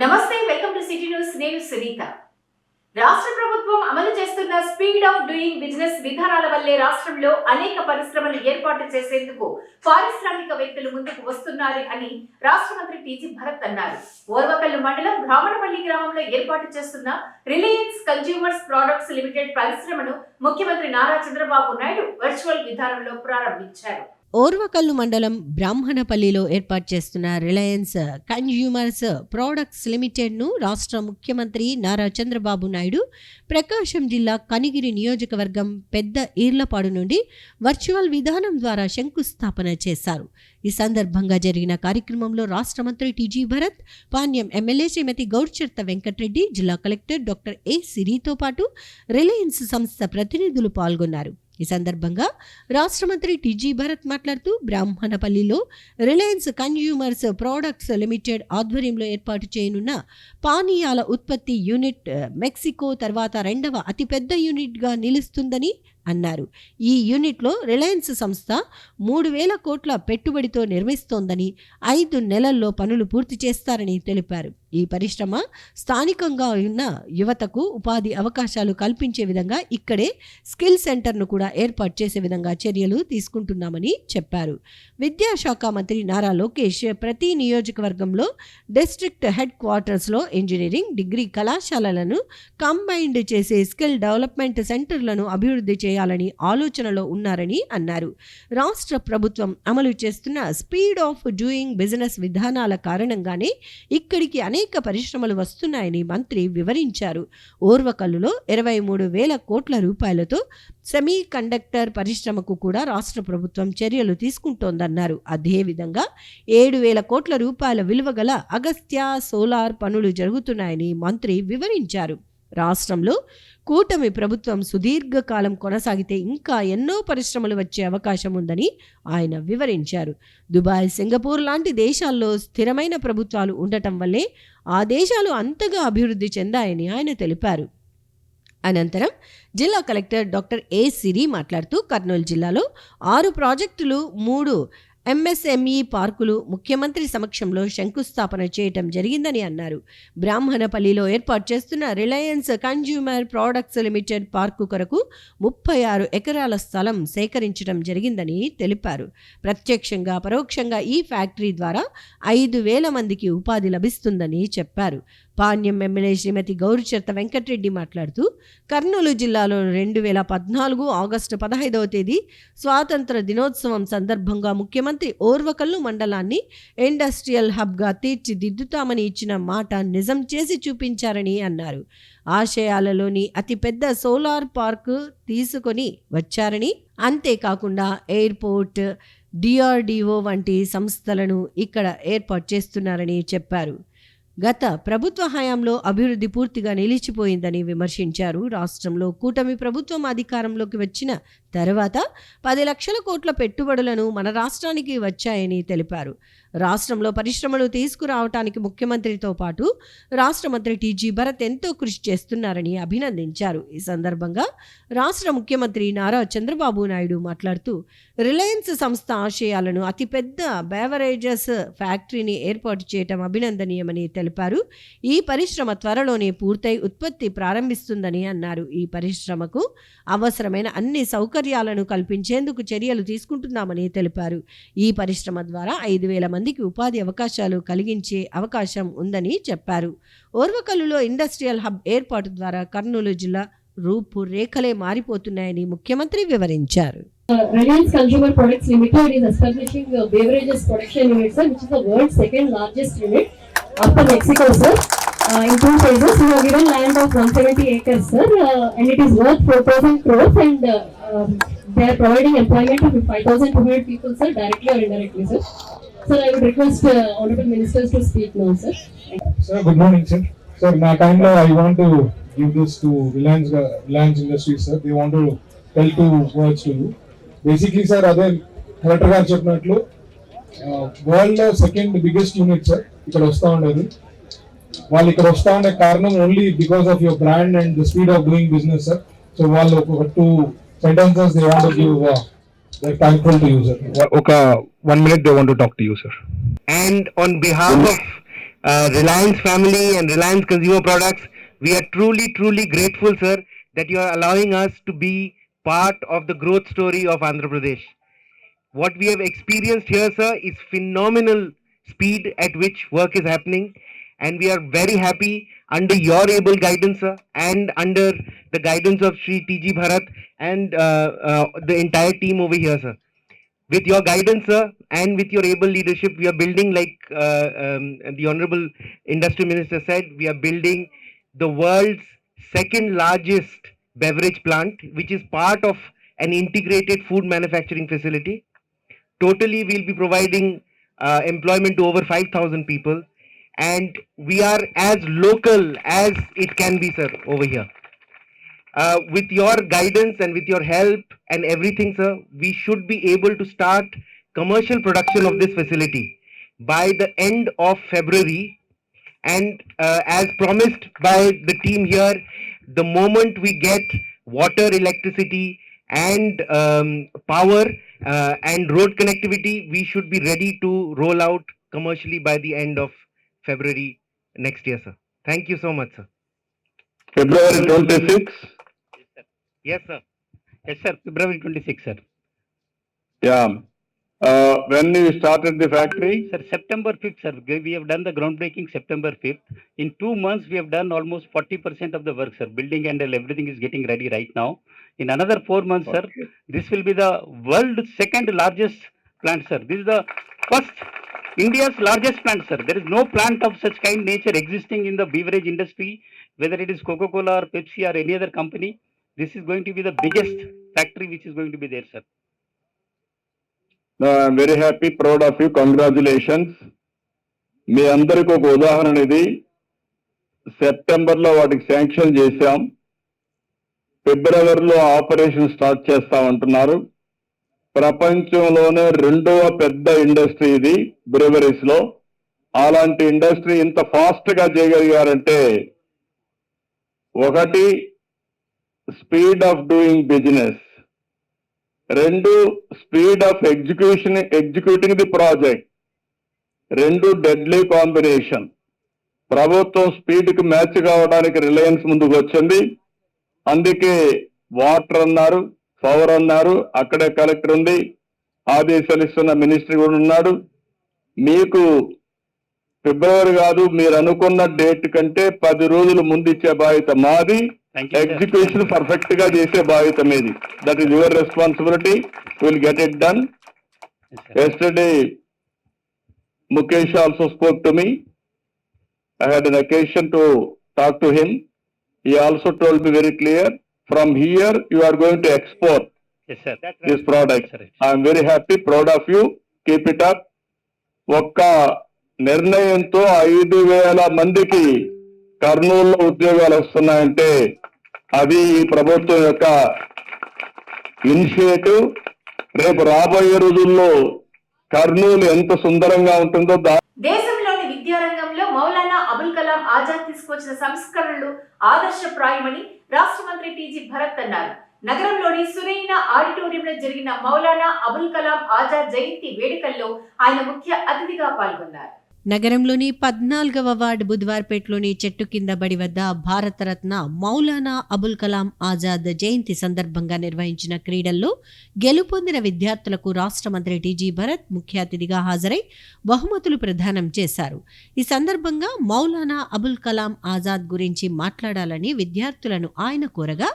నమస్తే, welcome to city news. నేను సునీత. రాష్ట్ర ప్రభుత్వం అమలు చేస్తున్న స్పీడ్ ఆఫ్ డూయింగ్ బిజినెస్ విధానాల వల్లే రాష్ట్రంలో అనేక పరిశ్రమలు ఏర్పాటు చేసేందుకు పారిశ్రామికవేత్తలు ముందుకు వస్తున్నారు అని రాష్ట్ర మంత్రి టీజీ భరత్ అన్నారు. ఓర్వకల్లు మండలం బ్రాహ్మణపల్లి గ్రామంలో ఏర్పాటు చేస్తున్న రిలయన్స్ కన్స్యూమర్స్ ప్రొడక్ట్స్ లిమిటెడ్ పరిశ్రమను ముఖ్యమంత్రి నారా చంద్రబాబు నాయుడు వర్చువల్ విధానంలో ప్రారంభించారు. ఓర్వకల్లు మండలం బ్రాహ్మణపల్లిలో ఏర్పాటు చేస్తున్న రిలయన్స్ కన్స్యూమర్స్ ప్రొడక్ట్స్ లిమిటెడ్ను రాష్ట్ర ముఖ్యమంత్రి నారా చంద్రబాబు నాయుడు ప్రకాశం జిల్లా కనిగిరి నియోజకవర్గం పెద్ద ఈర్లపాడు నుండి వర్చువల్ విధానం ద్వారా శంకుస్థాపన చేశారు. ఈ సందర్భంగా జరిగిన కార్యక్రమంలో రాష్ట్ర మంత్రి టీజీ భరత్, పాణ్యం ఎమ్మెల్యే శ్రీమతి గౌడ్చర్త వెంకటరెడ్డి, జిల్లా కలెక్టర్ డాక్టర్ ఏ సిరితో పాటు రిలయన్స్ సంస్థ ప్రతినిధులు పాల్గొన్నారు. ఈ సందర్భంగా రాష్ట్ర మంత్రి టీజీ భరత్ మాట్లాడుతూ బ్రాహ్మణపల్లిలో రిలయన్స్ కన్స్యూమర్స్ ప్రొడక్ట్స్ లిమిటెడ్ ఆధ్వర్యంలో ఏర్పాటు చేయనున్న పానీయాల ఉత్పత్తి యూనిట్ మెక్సికో తర్వాత రెండవ అతిపెద్ద యూనిట్గా నిలుస్తుందని అన్నారు. ఈ యూనిట్లో రిలయన్స్ సంస్థ 3,000 కోట్ల పెట్టుబడితో నిర్మిస్తోందని, 5 నెలల్లో పనులు పూర్తి చేస్తారని తెలిపారు. ఈ పరిశ్రమ స్థానికంగా ఉన్న యువతకు ఉపాధి అవకాశాలు కల్పించే విధంగా ఇక్కడే స్కిల్ సెంటర్ను కూడా ఏర్పాటు చేసే విధంగా చర్యలు తీసుకుంటున్నామని చెప్పారు. విద్యాశాఖ మంత్రి నారా లోకేష్ ప్రతి నియోజకవర్గంలో డిస్ట్రిక్ట్ హెడ్ క్వార్టర్స్లో ఇంజనీరింగ్, డిగ్రీ కళాశాలలను కంబైన్డ్ చేసే స్కిల్ డెవలప్మెంట్ సెంటర్లను అభివృద్ధి చేయాలని ఆలోచనలో ఉన్నారని అన్నారు. రాష్ట్ర ప్రభుత్వం అమలు చేస్తున్న స్పీడ్ ఆఫ్ డూయింగ్ బిజినెస్ విధానాల కారణంగానే ఇక్కడికి అనేక పరిశ్రమలు వస్తున్నాయని మంత్రి వివరించారు. ఓర్వకల్లులో 23,000 కోట్ల రూపాయలతో సెమీ కండక్టర్ పరిశ్రమకు కూడా రాష్ట్ర ప్రభుత్వం చర్యలు తీసుకుంటోందన్నారు. అదేవిధంగా 7,000 కోట్ల రూపాయల విలువ గల అగస్త్య సోలార్ పనులు జరుగుతున్నాయని మంత్రి వివరించారు. రాష్ట్రంలో కూటమి ప్రభుత్వం సుదీర్ఘకాలం కొనసాగితే ఇంకా ఎన్నో పరిశ్రమలు వచ్చే అవకాశం ఉందని ఆయన వివరించారు. దుబాయ్, సింగపూర్ లాంటి దేశాల్లో స్థిరమైన ప్రభుత్వాలు ఉండటం వల్లే ఆ దేశాలు అంతగా అభివృద్ధి చెందాయని ఆయన తెలిపారు. అనంతరం జిల్లా కలెక్టర్ డాక్టర్ ఏ సిరి మాట్లాడుతూ కర్నూలు జిల్లాలో 6 ప్రాజెక్టులు, 3 ఎంఎస్ఎంఈ పార్కులు ముఖ్యమంత్రి సమక్షంలో శంకుస్థాపన చేయటం జరిగిందని అన్నారు. బ్రాహ్మణపల్లిలో ఏర్పాటు చేస్తున్న Reliance consumer products limited park కొరకు 36 ఎకరాల స్థలం సేకరించడం జరిగిందని తెలిపారు. ప్రత్యక్షంగా పరోక్షంగా ఈ ఫ్యాక్టరీ ద్వారా 5,000 మందికి ఉపాధి లభిస్తుందని చెప్పారు. పాణ్యం ఎమ్మెల్యే శ్రీమతి గౌడ్చర్త వెంకటరెడ్డి మాట్లాడుతూ కర్నూలు జిల్లాలో 2014 ఆగస్టు 15వ తేదీ స్వాతంత్ర దినోత్సవం సందర్భంగా ముఖ్యమంత్రి ఓర్వకల్లు మండలాన్ని ఇండస్ట్రియల్ హబ్గా తీర్చిదిద్దుతామని ఇచ్చిన మాట నిజం చేసి చూపించారని అన్నారు. ఆశయాలలోని అతిపెద్ద సోలార్ పార్కు తీసుకొని వచ్చారని, అంతేకాకుండా ఎయిర్పోర్ట్, డిఆర్డిఓ వంటి సంస్థలను ఇక్కడ ఏర్పాటు చేస్తున్నారని చెప్పారు. గత ప్రభుత్వ హయాంలో అభివృద్ధి పూర్తిగా నిలిచిపోయిందని విమర్శించారు. రాష్ట్రంలో కూటమి ప్రభుత్వం అధికారంలోకి వచ్చిన తర్వాత 10 లక్షల కోట్ల పెట్టుబడులను మన రాష్ట్రానికి వచ్చాయని తెలిపారు. రాష్ట్రంలో పరిశ్రమలు తీసుకురావటానికి ముఖ్యమంత్రితో పాటు రాష్ట్ర మంత్రి టీజీ భరత్ ఎంతో కృషి చేస్తున్నారని అభినందించారు. ఈ సందర్భంగా రాష్ట్ర ముఖ్యమంత్రి నారా చంద్రబాబు నాయుడు మాట్లాడుతూ రిలయన్స్ సంస్థ ఆశయాలను అతిపెద్ద బేవరేజెస్ ఫ్యాక్టరీని ఏర్పాటు చేయటం అభినందనీయమని తెలిపారు. ఈ పరిశ్రమ త్వరలోనే పూర్తయి ఉత్పత్తి ప్రారంభిస్తుందని అన్నారు. ఈ పరిశ్రమకు అవసరమైన అన్ని సౌకర్యాలను కల్పించేందుకు చర్యలు తీసుకుంటున్నామని తెలిపారు. ఈ పరిశ్రమ ద్వారా 5,000 మందికి ఉపాధి అవకాశాలు కలిగించే అవకాశం ఉందని చెప్పారు. ఓర్వకల్లులో ఇండస్ట్రియల్ హబ్ ఏర్పాటు ద్వారా కర్నూలు జిల్లా రూపురేఖలే మారిపోతున్నాయని ముఖ్యమంత్రి వివరించారు. Reliance Consumer Products Limited is establishing beverages production unit, sir, which is the world's second largest unit after Mexico, sir. In 2 phases, we have given land of 170 acres, sir, and it is worth 4,000 crores, and they are providing employment to 5,200 people, sir, directly or indirectly, sir. Sir, I would request honorable ministers to speak now, sir. Sir, good morning, sir. Sir, my time I want to give this to Reliance Industries, sir. They want to tell 2 words to you. Basically, sir, other collector గారు చెప్పినట్లు world లో 2nd biggest unit sir ఇక్కడ వస్తూ ఉండేది. వాళ్ళు ఇక్కడ వస్తూ ఉండే కారణం only because of your brand and the speed of doing business sir. So వాళ్ళు ఒక 2 sentences they want to give. They're thankful to you, sir. Okay, 1 minute they want to talk to you, sir. And on behalf of Reliance family and Reliance Consumer Products, we are truly, truly grateful, sir, that you are allowing us to be part of the growth story of Andhra Pradesh. What we have experienced here, sir, is phenomenal speed at which work is happening, and we are very happy under your able guidance, sir, and under the guidance of Sri TG Bharat and the entire team over here, sir. With your guidance, sir, and with your able leadership, we are building, like the Honorable Industry Minister said, we are building the world's second largest beverage plant, which is part of an integrated food manufacturing facility. Totally, we'll be providing employment to over 5,000 people, and we are as local as it can be, sir, over here. With your guidance and with your help and everything, sir, we should be able to start commercial production of this facility by the end of February. And as promised by the team here, the moment we get water, electricity, and power and road connectivity, we should be ready to roll out commercially by the end of February next year, sir. Thank you so much, sir. February 26. Yes, sir. Yes, sir. February 26, sir. Yeah. When you started the factory? Sir, September 5th, sir. We have done the groundbreaking September 5th. In 2 months, we have done almost 40% of the work, sir. Building and everything is getting ready right now. In another 4 months, sir, this will be the world's second largest plant, sir. This is the first India's largest plant, sir. There is no plant of such kind nature existing in the beverage industry, whether it is Coca-Cola or Pepsi or any other company. This is going to be the biggest factory which is going to be there, sir. No, I'm very happy, proud of you. Congratulations. మీ అందరికి ఒక ఉదాహరణ ఇది. సెప్టెంబర్లో వాటికి sanction చేశాం. ఫిబ్రవరిలో operation start చేస్తామంటున్నారు. ప్రపంచంలోనే రెండవ పెద్ద ఇండస్ట్రీ ఇది బ్రెవరీస్ లో. అలాంటి ఇండస్ట్రీ ఇంత ఫాస్ట్ గా చేయగలిగారంటే, ఒకటి స్పీడ్ ఆఫ్ డూయింగ్ బిజినెస్, రెండు speed of executing the project, రెండు డెడ్లీ కాంబినేషన్. ప్రభుత్వం స్పీడ్ కి మ్యాచ్ కావడానికి రిలయన్స్ ముందుకు వచ్చింది. అందుకే వాటర్ అన్నారు, పవర్ అన్నారు, అక్కడే కలెక్టర్ ఉంది, ఆదేశాలు ఇస్తున్న మినిస్ట్రీ కూడా ఉన్నాడు. మీకు ఫిబ్రవరి కాదు, మీరు అనుకున్న డేట్ కంటే 10 రోజులు ముందు ఇచ్చే బాధ్యత మాది. ఎగ్జిక్యూషన్ పర్ఫెక్ట్ గా చేసే బాధ్యత మీది. That is your responsibility. Will get it done. Yesterday Mukesh also spoke to me. I had an occasion to talk to him. He also told me very clear, from here you are going to export Yes, sir. this product. I am very happy, proud of you. Keep it up. ఒక్క నిర్ణయంతో 5,000 మందికి కర్నూలులో ఉద్యోగాలు వస్తున్నాయంటే అది ఈ ప్రభుత్వం యొక్క ఇనిషియేటివ్. రేపు రాబోయే రోజుల్లో కర్నూలు ఎంత సుందరంగా ఉంటుందో దేశంలోని విద్యారంగంలో మౌలానా అబుల్ కలాం ఆజాద్ తీసుకొచ్చిన సంస్కరణలు ఆదర్శప్రాయమని రాష్ట్ర మంత్రి టీజీ భరత్ అన్నారు. నగరంలోని సునైన ఆడిటోరియంలో జరిగిన మౌలానా అబుల్ కలాం ఆజాద్ జయంతి వేడుకల్లో ఆయన ముఖ్య అతిథిగా పాల్గొన్నారు. నగరంలోని 14వ వార్డు బుధవార్పేటలోని చెట్టు కింద బడి వద్ద భారతరత్న మౌలానా అబుల్ కలాం ఆజాద్ జయంతి సందర్భంగా నిర్వహించిన క్రీడల్లో గెలుపొందిన విద్యార్థులకు రాష్ట్ర మంత్రి టీజీ భరత్ ముఖ్య అతిథిగా హాజరై బహుమతులు ప్రదానం చేశారు. ఈ సందర్భంగా మౌలానా అబుల్ కలాం ఆజాద్ గురించి మాట్లాడాలని విద్యార్థులను ఆయన కోరగా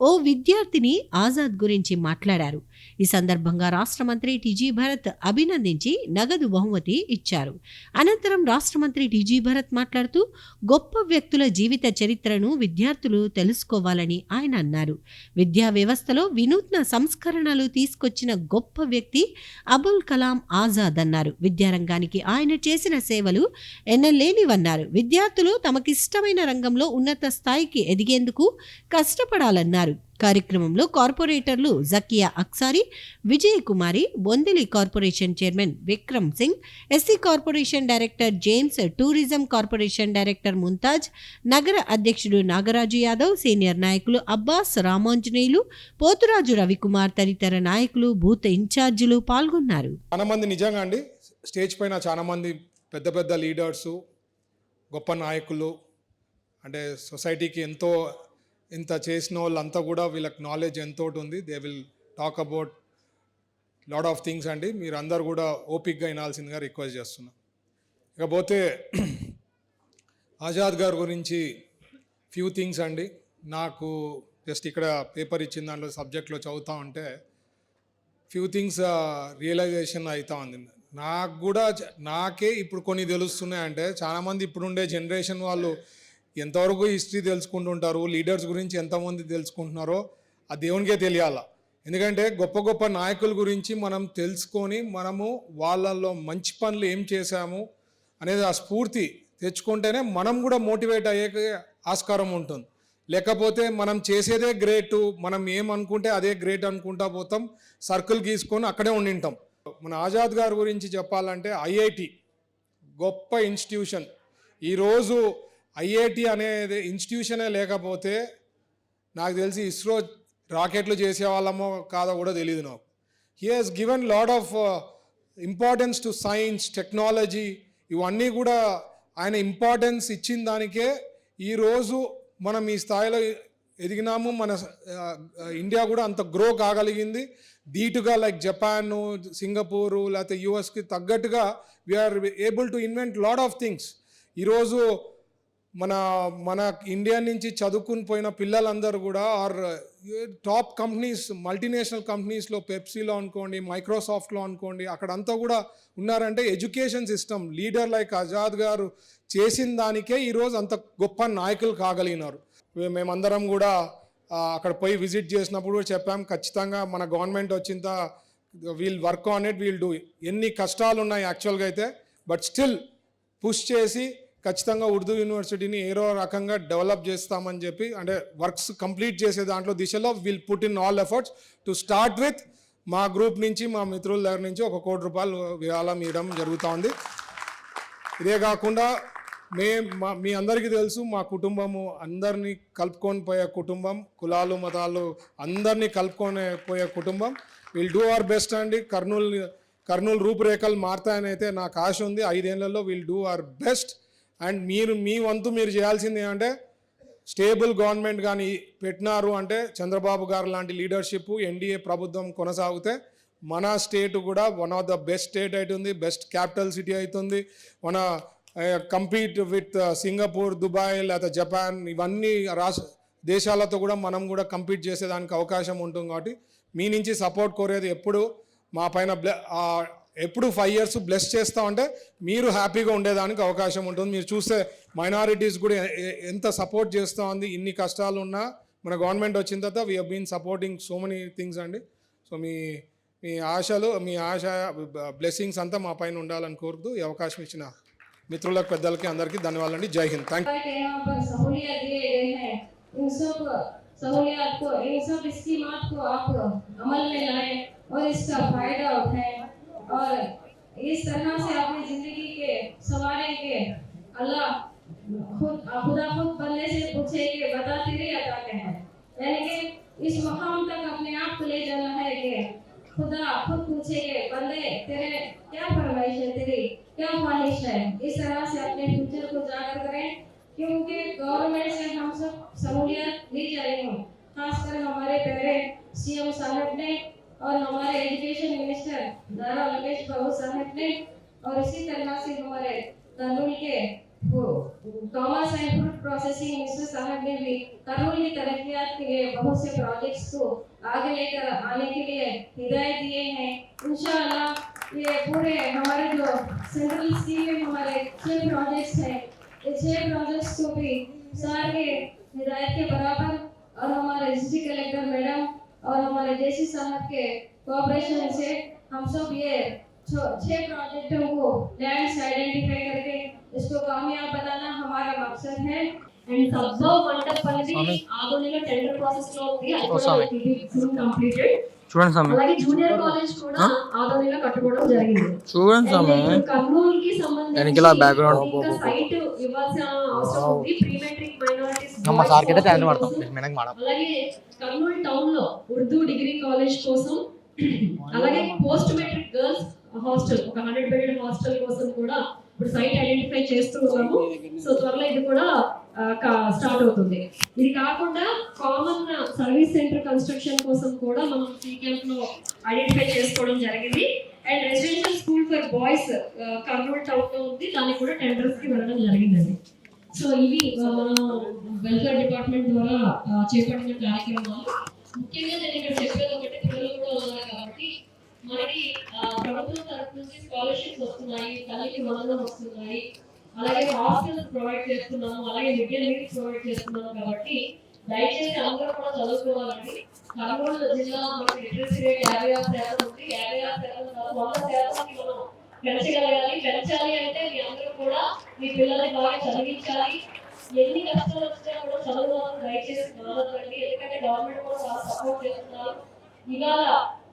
ఓ విద్యార్థిని ఆజాద్ గురించి మాట్లాడారు. ఈ సందర్భంగా రాష్ట్ర మంత్రి టీజీ భరత్ అభినందించి నగదు బహుమతి ఇచ్చారు. అనంతరం రాష్ట్ర మంత్రి టీజీ భరత్ మాట్లాడుతూ గొప్ప వ్యక్తుల జీవిత చరిత్రను విద్యార్థులు తెలుసుకోవాలని ఆయన అన్నారు. విద్యా వ్యవస్థలో వినూత్న సంస్కరణలు తీసుకొచ్చిన గొప్ప వ్యక్తి అబుల్ కలాం ఆజాద్ అన్నారు. విద్యారంగానికి ఆయన చేసిన సేవలు ఎన్నలేనివన్నారు. విద్యార్థులు తమకిష్టమైన రంగంలో ఉన్నత స్థాయికి ఎదిగేందుకు కష్టపడాలన్నారు. కార్యక్రమంలో కార్పొరేటర్లు Zakia Aksari, Vijay Kumari, Bondili corporation chairman Vikram Singh, SC corporation director James, tourism corporation director Mumtaz, నగర అధ్యక్షుడు నాగరాజు యాదవ్, సీనియర్ నాయకులు అబ్బాస్, రామాంజనేయులు, పోతురాజు రవికుమార్ తదితర నాయకులు, బూత్ ఇన్ఛార్జీలు పాల్గొన్నారు. చాలా మంది నిజంగా అండి స్టేజ్ పైన చాలా మంది పెద్ద పెద్ద లీడర్సు గొప్ప నాయకులు, అంటే సొసైటీకి ఇంత చేసిన వాళ్ళంతా కూడా వీళ్ళకి నాలెడ్జ్ ఎంతో ఉంది. They will talk about lot of things అండి. మీరు అందరు కూడా ఓపిక్గా వినాల్సిందిగా రిక్వెస్ట్ చేస్తున్నా. ఇకపోతే ఆజాద్ గారి గురించి ఫ్యూ థింగ్స్ అండి. నాకు జస్ట్ ఇక్కడ పేపర్ ఇచ్చిన దాంట్లో సబ్జెక్ట్లో చదువుతా ఉంటే ఫ్యూ థింగ్స్ రియలైజేషన్ అవుతా ఉంది. నాకే ఇప్పుడు కొన్ని తెలుస్తున్నాయంటే, చాలామంది ఇప్పుడుండే జనరేషన్ వాళ్ళు ఎంతవరకు హిస్టరీ తెలుసుకుంటుంటారు, లీడర్స్ గురించి ఎంతమంది తెలుసుకుంటున్నారో ఆ దేవునికే తెలియాల. ఎందుకంటే గొప్ప గొప్ప నాయకుల గురించి మనం తెలుసుకొని మనము వాళ్ళల్లో మంచి పనులు ఏం చేశాము అనేది ఆ స్ఫూర్తి తెచ్చుకుంటేనే మనం కూడా మోటివేట్ అయ్యే ఆస్కారం ఉంటుంది. లేకపోతే మనం చేసేదే గ్రేట్, మనం ఏమనుకుంటే అదే గ్రేట్ అనుకుంటా పోతాం, సర్కిల్ గీసుకొని అక్కడే ఉండింటాం. మన ఆజాద్ గారి గురించి చెప్పాలంటే ఐఐటి గొప్ప ఇన్స్టిట్యూషన్. ఈరోజు ఐఐటి అనేది ఇన్స్టిట్యూషనే లేకపోతే నాకు తెలిసి ఇస్రో రాకెట్లు చేసేవాళ్ళమో కాదో కూడా తెలియదు నాకు. He has given lot of importance to science, technology, ఇవన్నీ కూడా ఆయన ఇంపార్టెన్స్ ఇచ్చిన దానికే ఈరోజు మనం ఈ స్థాయిలో ఎదిగినాము. మన ఇండియా కూడా అంత గ్రో కాగలిగింది. ధీటుగా లైక్ జపాన్, సింగపూరు లేకపోతే యుఎస్కి తగ్గట్టుగా we're able to invent lot of things. ఈరోజు మన ఇండియా నుంచి చదువుకుని పోయిన పిల్లలందరూ కూడా ఆర్ టాప్ కంపెనీస్, మల్టీనేషనల్ కంపెనీస్లో, పెప్సీలో అనుకోండి, మైక్రోసాఫ్ట్లో అనుకోండి, అక్కడంతా కూడా ఉన్నారంటే education system leader like Azad గారు చేసిన దానికే ఈరోజు అంత గొప్ప నాయకులు కాగలిగినారు. మేమందరం కూడా అక్కడ పోయి విజిట్ చేసినప్పుడు చెప్పాం, ఖచ్చితంగా మన గవర్నమెంట్ వచ్చింత we'll work on it, we'll do. ఎన్ని కష్టాలు ఉన్నాయి యాక్చువల్గా అయితే, బట్ స్టిల్ పుష్ చేసి ఖచ్చితంగా ఉర్దూ యూనివర్సిటీని ఏదో రకంగా డెవలప్ చేస్తామని చెప్పి, అంటే వర్క్స్ కంప్లీట్ చేసే దాంట్లో దిశలో will put in all efforts. To start with మా గ్రూప్ నుంచి, మా మిత్రుల దగ్గర నుంచి 1 కోటి రూపాయలు విరాళం ఇవ్వడం జరుగుతూ ఉంది. ఇదే కాకుండా మీ అందరికీ తెలుసు, మా కుటుంబము అందరినీ కలుపుకొని పోయే కుటుంబం, కులాలు మతాలు అందరినీ కలుపుకొని పోయే కుటుంబం. విల్ డూ అవర్ బెస్ట్ అండి. కర్నూలు రూపురేఖలు మారుతాయని అయితే నాకు ఆశ ఉంది. 5 ఏళ్లలో will do our best. And మీ వంతు మీరు చేయాల్సింది ఏమంటే, స్టేబుల్ గవర్నమెంట్ కానీ పెట్టినారు అంటే, చంద్రబాబు గారు లాంటి లీడర్షిప్, ఎన్డీఏ ప్రభుత్వం కొనసాగితే మన స్టేట్ కూడా one of the best state అవుతుంది, బెస్ట్ క్యాపిటల్ సిటీ అవుతుంది. మన కంపీట్ విత్ సింగపూర్, దుబాయ్ లేదా జపాన్, ఇవన్నీ దేశాలతో కూడా మనం కూడా కంపీట్ చేసేదానికి అవకాశం ఉంటుంది. కాబట్టి మీ నుంచి సపోర్ట్ కోరేది ఎప్పుడు మా పైన ఎప్పుడు 5 years బ్లెస్ చేస్తూ ఉంటే మీరు హ్యాపీగా ఉండేదానికి అవకాశం ఉంటుంది. మీరు చూస్తే మైనారిటీస్ కూడా ఎంత సపోర్ట్ చేస్తూ ఉంది. ఇన్ని కష్టాలు ఉన్నా మన గవర్నమెంట్ వచ్చిన తర్వాత we have been supporting so many things అండి. సో మీ ఆశ బ్లెస్సింగ్స్ అంతా మా పైన ఉండాలని కోరుతూ ఈ అవకాశం ఇచ్చిన మిత్రులకు, పెద్దలకి అందరికీ ధన్యవాదాలు అండి. జై హింద్. థ్యాంక్ सहूलियत को, इन सब स्कीमात को आप अमल में लाएं और इसका फायदा उठाएं और इस तरह से अपनी जिंदगी के संवारेंगे. अल्लाह खुदा खुद बंदे से पूछे कि बता तेरी अता क्या है, यानी कि इस मकाम तक अपने आप को ले जाना है कि खुदा खुद पूछेंगे बंदे तेरे क्या फरमाइश है, तेरी क्या ख्वाहिश है. इस तरह से अपने फ्यूचर को जाकर करें, क्योंकि गवर्नमेंट से हम सब सहूलियत ली जा रही हूँ. खासकर हमारे प्यारे सीएम साहब ने और हमारे एजुकेशन मिनिस्टर दारा रमेश बाबू साहब ने, और इसी तरह से हमारे कर्नूल के commerce and food processing minister साहब ने भी कर्नूल की तरक्कियात के लिए बहुत से प्रोजेक्ट्स को आगे लेकर आने के लिए हिदायत दिए हैं. इंशाअल्लाह ये पूरे हमारे जो सेंट्रल स्कीम में हमारे 6 प्रोजेक्ट्स हैं, ये 6 प्रोजेक्ट्स को भी सारे हिदायत के बराबर और हमारे डिस्ट्रिक्ट कलेक्टर मैडम और हमारे जेसी साहब के कोऑपरेशन से हम सब ये 6 प्रोजेक्टों को लैंड्स आइडेंटिफाई करके इसको कामयाब बनाना हमारा मकसद है. And Subserve Mandap అనేది ఆదోనిలో టెండర్ ప్రాసెస్ లో ఉంది. అది కూడా కంప్లీటెడ్. చూడండి స్వామి. అలాగే జూనియర్ కాలేజ్ కూడా ఆదోనిలో కట్టుకోవడం జరిగింది. చూడండి స్వామి. కర్నూలుకి సంబంధించి ఎనికల బ్యాక్గ్రౌండ్ ఇంకా సైట్ ఇవ్వాల్సిన అవసరం ఉంది. ప్రీ మెట్రిక్ మైనారిటీస్ ನಮ್ಮ సార్ కింద టెండర్ ಮಾಡ್తాం. మెనక్ ಮಾಡం. అలాగే కర్నూలు టౌన్ లో ఉర్దూ డిగ్రీ కాలేజ్ కోసం, అలాగే పోస్ట్ మెట్రిక్ గర్ల్స్ హాస్టల్, ఒక 100 బెడెడ్ హాస్టల్ కోసం కూడా ఇప్పుడు సైట్ ఐడెంటిఫై చేస్తూ ఉన్నాము. సో త్వరలో ఇది కూడా స్టార్ట్ అవుతుంది. ఇది కాకుండా కామన్ సర్వీస్ సెంటర్ కన్స్ట్రక్షన్ కోసం కూడా మనం ఈ క్యాంప్ లో ఐడెంటిఫై చేసుకోవడం జరిగింది. And residential school for boys Kurnool town లో ఉంది, దానికి కూడా టెండర్స్ కి వెళ్ళడం జరిగిందండి. సో ఇవి మనం వెల్ఫేర్ డిపార్ట్మెంట్ ద్వారా చేపట్టిన కార్యక్రమాలు. ముఖ్యంగా నేను ఇక్కడ చెప్పేది ఒకటి, పిల్లలు కూడా ఉన్నారు కాబట్టి మనకి ప్రభుత్వం తరఫు నుంచి స్కాలర్షిప్స్ వస్తున్నాయి, తల్లికి వందనం వస్తున్నాయి, అలాగే హాస్టల్స్ ప్రొవైడ్ చేస్తున్నాము, అలాగే మిడ్ డే మీల్స్ ప్రొవైడ్ చేస్తున్నాము. కాబట్టి దయచేసి అందరూ కూడా చదువుకోవాలండి. కర్నూలు జిల్లా మనకి లిటరసీ రేట్ 56% ఉంది. 56% 100% మనం పెంచగలగాలి. పెంచాలి అంటే మీ అందరూ కూడా మీ పిల్లల్ని బాగా చదివించాలి. ఎన్ని కష్టాలు వచ్చినా కూడా చదువుకోవాలని దయచేసి మారదండి. ఎందుకంటే గవర్నమెంట్ కూడా చాలా సపోర్ట్ చేస్తున్నారు. ఇవాళ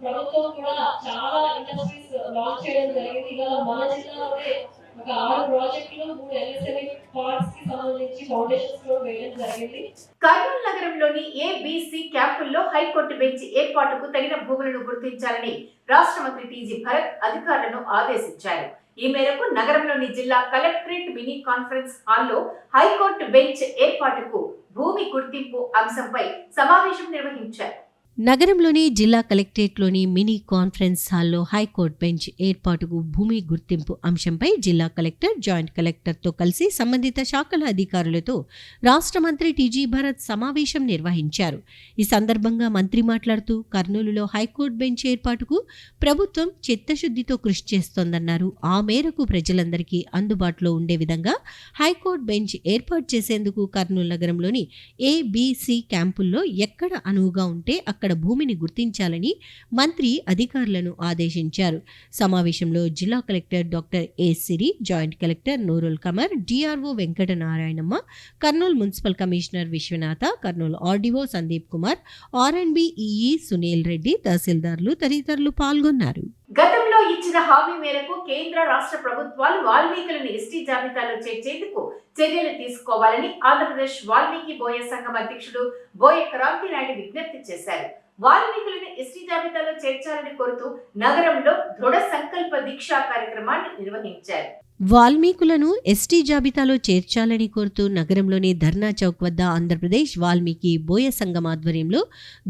ప్రభుత్వం కూడా చాలా ఇండస్ట్రీస్ లాంచ్ చేయడం జరిగింది. ఇవాళ మన జిల్లాలోనే ఒక 6 ప్రాజెక్టులు 3 LSME పార్క్స్ కి సంబంధించి ఫౌండేషన్స్ కూడా వేయడం జరిగింది. కర్నూలు నగరంలోని ABC క్యాంపుల్లో హైకోర్టు బెంచ్ ఏర్పాటుకు తగిన భూములను గుర్తించాలని రాష్ట్ర మంత్రి టీజీ భరత్ అధికారులను ఆదేశించారు. ఈ మేరకు నగరంలోని జిల్లా కలెక్టరేట్ మినీ కాన్ఫరెన్స్ హాల్లో హైకోర్టు బెంచ్ ఏర్పాటుకు భూమి గుర్తింపు అంశంపై సమావేశం నిర్వహించారు. నగరంలోని జిల్లా కలెక్టరేట్లోని మినీ కాన్ఫరెన్స్ హాల్లో హైకోర్టు బెంచ్ ఏర్పాటుకు భూమి గుర్తింపు అంశంపై జిల్లా కలెక్టర్, జాయింట్ కలెక్టర్తో కలిసి సంబంధిత శాఖల అధికారులతో రాష్ట్ర మంత్రి టీజీ భరత్ సమావేశం నిర్వహించారు. ఈ సందర్భంగా మంత్రి మాట్లాడుతూ కర్నూలులో హైకోర్టు బెంచ్ ఏర్పాటుకు ప్రభుత్వం చిత్తశుద్ధితో కృషి చేస్తోందన్నారు. ఆ మేరకు ప్రజలందరికీ అందుబాటులో ఉండే విధంగా హైకోర్టు బెంచ్ ఏర్పాటు చేసేందుకు కర్నూలు నగరంలోని ABC క్యాంపుల్లో ఎక్కడ అనువుగా ఉంటే అక్కడ భూమిని గుర్తించాలని మంత్రి అధికారులను ఆదేశించారు. సమావేశంలో జిల్లా collector doctor A Siri, joint collector Noorul Qamar, DRO Venkatanarayanamma, Kurnool municipal commissioner Vishwanatha, Kurnool RDO Sandeep Kumar, R&B EE Sunil Reddy, తహసీల్దార్లు తదితరులు పాల్గొన్నారు. గతంలో ఇచ్చిన హామీ మేరకు కేంద్ర రాష్ట్ర ప్రభుత్వాలు వాల్మీకులను ఎస్టీ జాబితాలో చేర్చేందుకు చర్యలు తీసుకోవాలని ఆంధ్రప్రదేశ్ వాల్మీకి బోయ సంఘం అధ్యక్షుడు బోయ క్రాంతి నాయుడు విజ్ఞప్తి చేశారు. వాల్మీకులను ఎస్టీ జాబితాలో చేర్చాలని కోరుతూ నగరంలో దృఢ సంకల్ప దీక్షా కార్యక్రమాన్ని నిర్వహించారు. వాల్మీకులను ఎస్టీ జాబితాలో చేర్చాలని కోరుతూ నగరంలోని ధర్నా చౌక్ వద్ద ఆంధ్రప్రదేశ్ వాల్మీకి బోయ సంఘం ఆధ్వర్యంలో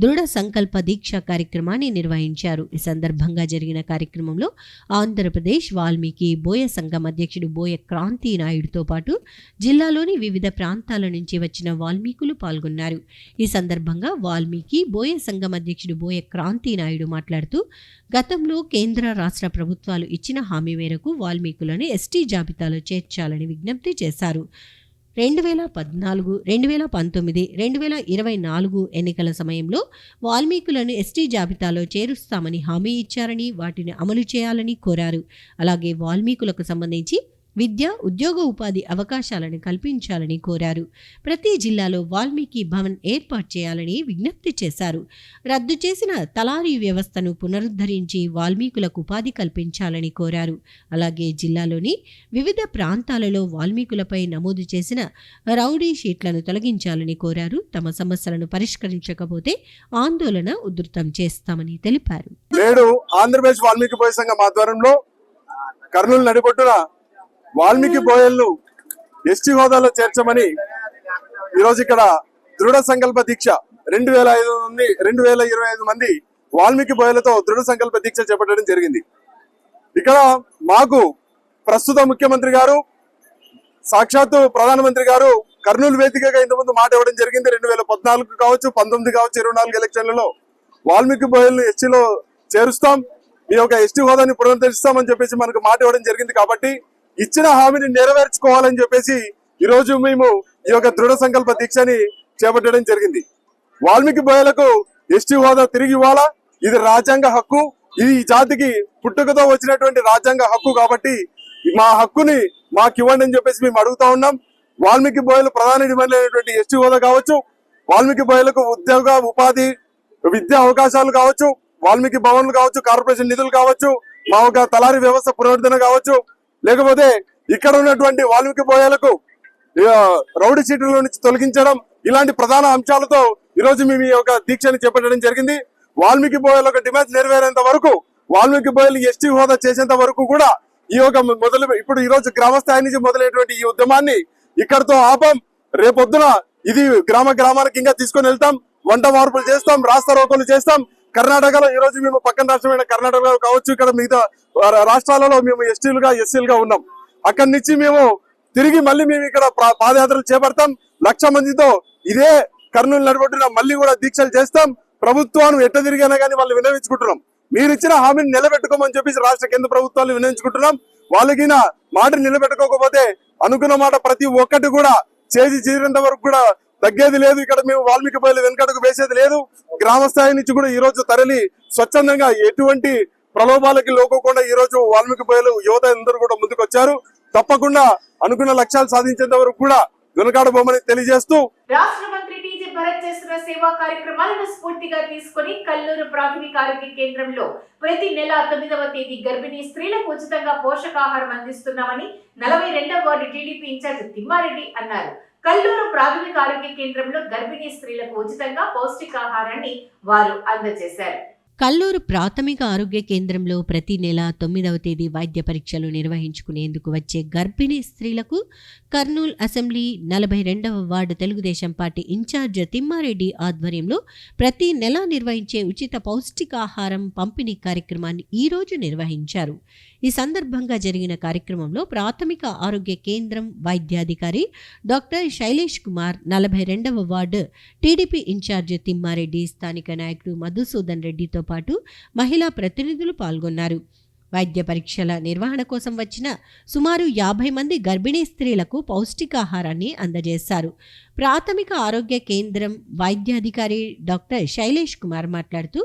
దృఢ సంకల్ప దీక్ష కార్యక్రమాన్ని నిర్వహించారు. ఈ సందర్భంగా జరిగిన కార్యక్రమంలో ఆంధ్రప్రదేశ్ వాల్మీకి బోయ సంఘం అధ్యక్షుడు బోయ క్రాంతి నాయుడుతో పాటు జిల్లాలోని వివిధ ప్రాంతాల నుంచి వచ్చిన వాల్మీకులు పాల్గొన్నారు. ఈ సందర్భంగా వాల్మీకి బోయ సంఘం అధ్యక్షుడు బోయ క్రాంతి నాయుడు మాట్లాడుతూ గతంలో కేంద్ర రాష్ట్ర ప్రభుత్వాలు ఇచ్చిన హామీ మేరకు వాల్మీకులను ఎస్టీ జాబితాలో చేర్చాలని విజ్ఞప్తి చేశారు. 2014, 2019, 2024 ఎన్నికల సమయంలో వాల్మీకులను ఎస్టీ జాబితాలో చేరుస్తామని హామీ ఇచ్చారని, వాటిని అమలు చేయాలని కోరారు. అలాగే వాల్మీకులకు సంబంధించి విద్య, ఉద్యోగ, ఉపాధి అవకాశాలను కల్పించాలని కోరారు. ప్రతి జిల్లాలో వాల్మీకి భవన్ ఏర్పాటు చేయాలని విజ్ఞప్తి చేశారు. రద్దు చేసిన తలారీ వ్యవస్థను పునరుద్ధరించి వాల్మీకులకు ఉపాధి కల్పించాలని కోరారు. అలాగే జిల్లాలోని వివిధ ప్రాంతాలలో వాల్మీకులపై నమోదు చేసిన రౌడీ షీట్లను తొలగించాలని కోరారు. తమ సమస్యలను పరిష్కరించకపోతే ఆందోళన ఉధృతం చేస్తామని తెలిపారు. నేడు ఆంధ్రప్రదేశ్ వాల్మీకి బోయ సంఘం ఆధ్వర్యంలో కర్నూలు నడిబొడ్డున వాల్మీకి బోయలను ఎస్టీ హోదాలో చేర్చమని ఈరోజు ఇక్కడ దృఢ సంకల్ప దీక్ష 2,525 మంది వాల్మీకి బోయలతో దృఢ సంకల్ప దీక్ష చేపట్టడం జరిగింది. ఇక్కడ మాకు ప్రస్తుత ముఖ్యమంత్రి గారు, సాక్షాత్తు ప్రధానమంత్రి గారు కర్నూలు వేదికగా ఇంతకుముందు మాట ఇవ్వడం జరిగింది. 2014 కావచ్చు, 19 కావచ్చు, 24 ఎలక్షన్లలో వాల్మీకి బోయలను ఎస్టీలో చేరుస్తాం, మీ యొక్క ఎస్టీ హోదాని పునరుద్ధరిస్తామని చెప్పేసి మనకు మాట ఇవ్వడం జరిగింది. కాబట్టి ఇచ్చిన హామీని నెరవేర్చుకోవాలని చెప్పేసి ఈ రోజు మేము ఈ యొక్క దృఢ సంకల్ప దీక్షని చేపట్టడం జరిగింది. వాల్మీకి బోయలకు ఎస్టీ హోదా తిరిగి ఇవ్వాలా, ఇది రాజ్యాంగ హక్కు, ఇది ఈ జాతికి పుట్టుకతో వచ్చినటువంటి రాజ్యాంగ హక్కు. కాబట్టి మా హక్కుని మాకు ఇవ్వండి అని చెప్పేసి మేము అడుగుతా ఉన్నాం. వాల్మీకి బోయలు ప్రధాన డిమాండ్ అయినటువంటి ఎస్టీ హోదా కావచ్చు, వాల్మీకి బోయలకు ఉద్యోగ, ఉపాధి, విద్యా అవకాశాలు కావచ్చు, వాల్మీకి భవన్లు కావచ్చు, కార్పొరేషన్ నిధులు కావచ్చు, మా ఒక తలారీ వ్యవస్థ పునరుద్ధరణ కావచ్చు, లేకపోతే ఇక్కడ ఉన్నటువంటి వాల్మీకి బోయలకు రౌడీ సీట్ల నుంచి తొలగించడం, ఇలాంటి ప్రధాన అంశాలతో ఈరోజు మేము ఈ యొక్క దీక్షని చేపట్టడం జరిగింది. వాల్మీకి బోయల డిమాండ్స్ నెరవేరేంత వరకు వాల్మీకి బోయలు ఎస్టీ హోదా చేసేంత వరకు కూడా ఈ యొక్క ఇప్పుడు ఈ రోజు గ్రామ స్థాయి నుంచి మొదలైనటువంటి ఈ ఉద్యమాన్ని ఇక్కడితో ఆపం. రేపొద్దున ఇది గ్రామానికి ఇంకా తీసుకొని వెళ్తాం, వంట మార్పులు చేస్తాం, రాస్తా రోకోలు చేస్తాం. కర్ణాటకలో ఈ రోజు మేము పక్కన రాష్ట్రమైన కర్ణాటకలో కావచ్చు, ఇక్కడ మిగతా రాష్ట్రాలలో మేము ఎస్సీలుగా ఉన్నాం. అక్కడి నుంచి మేము తిరిగి మళ్ళీ మేము ఇక్కడ పాదయాత్రలు చేపడతాం. 1,00,000 మందితో ఇదే కర్నూలు నడబొట్టున మళ్ళీ కూడా దీక్షలు చేస్తాం. ప్రభుత్వాన్ని ఎట్ట తిరిగినా కానీ వాళ్ళు విన్నవించుకుంటున్నాం. మీరు ఇచ్చిన హామీని నిలబెట్టుకోమని చెప్పేసి రాష్ట్ర కేంద్ర ప్రభుత్వాలు విన్నవించుకుంటున్నాం. వాళ్ళకి మాట నిలబెట్టుకోకపోతే అనుకున్న మాట ప్రతి ఒక్కటి కూడా చేసి తీరేంత వరకు కూడా తగ్గేది లేదు. ఇక్కడ మేము వాల్మీకి బోయలు వెనకడుగు వేసేది లేదు. గ్రామ స్థాయి నుంచి కూడా ఈ రోజు తరలి స్వచ్ఛందంగా ఎటువంటి ప్రలోభాలకి లోకోకుండా ఈ రోజు వాల్మీకి బోయలు యువత అందరూ కూడా ముందుకు వచ్చారు. తప్పకుండా అనుకున్న లక్ష్యాలు సాధించేంత వరకు కూడా వెనుకాడబోమని తెలియజేస్తూ రాష్ట్ర మంత్రి టీజీ భరత్ చేస్తున్న సేవా కార్యక్రమాలను స్ఫూర్తిగా తీసుకుని కల్లూరు ప్రాథమిక ఆరోగ్య కేంద్రంలో ప్రతి నెల 9వ తేదీ గర్భిణీ స్త్రీలకు ఉచితంగా పోషకాహారం అందిస్తున్నామని 42వ వార్డు టీడీపీ ఇన్ఛార్జ్ తిమ్మారెడ్డి అన్నారు. కల్లూరు ప్రాథమిక ఆరోగ్య కేంద్రంలో గర్భిణీ స్త్రీలకు ఉచితంగా పౌష్టికాహారాన్ని వారు అందజేశారు. కల్లూరు ప్రాథమిక ఆరోగ్య కేంద్రంలో ప్రతి నెల 9వ తేదీ వైద్య పరీక్షలు నిర్వహించుకునేందుకు వచ్చే గర్భిణీ స్త్రీలకు కర్నూలు అసెంబ్లీ 42వ ward Telugu Desam party incharge Thimmareddy ఆధ్వర్యంలో ప్రతి నెల నిర్వహించే ఉచిత పౌష్టికాహారం పంపిణీ కార్యక్రమాన్ని ఈరోజు నిర్వహించారు. ఈ సందర్భంగా జరిగిన కార్యక్రమంలో ప్రాథమిక ఆరోగ్య కేంద్రం వైద్యాధికారి డాక్టర్ శైలేష్ కుమార్, 42వ వార్డు టీడీపీ ఇన్ఛార్జ్ తిమ్మారెడ్డి, స్థానిక నాయకుడు మధుసూదన్ రెడ్డితో పాటు మహిళా ప్రతినిధులు పాల్గొన్నారు. వైద్య పరీక్షల నిర్వహణ కోసం వచ్చిన సుమారు 50 మంది గర్భిణీ స్త్రీలకు పౌష్టికాహారాన్ని అందజేశారు. ప్రాథమిక ఆరోగ్య కేంద్రం వైద్యాధికారి డాక్టర్ శైలేష్ కుమార్ మాట్లాడుతూ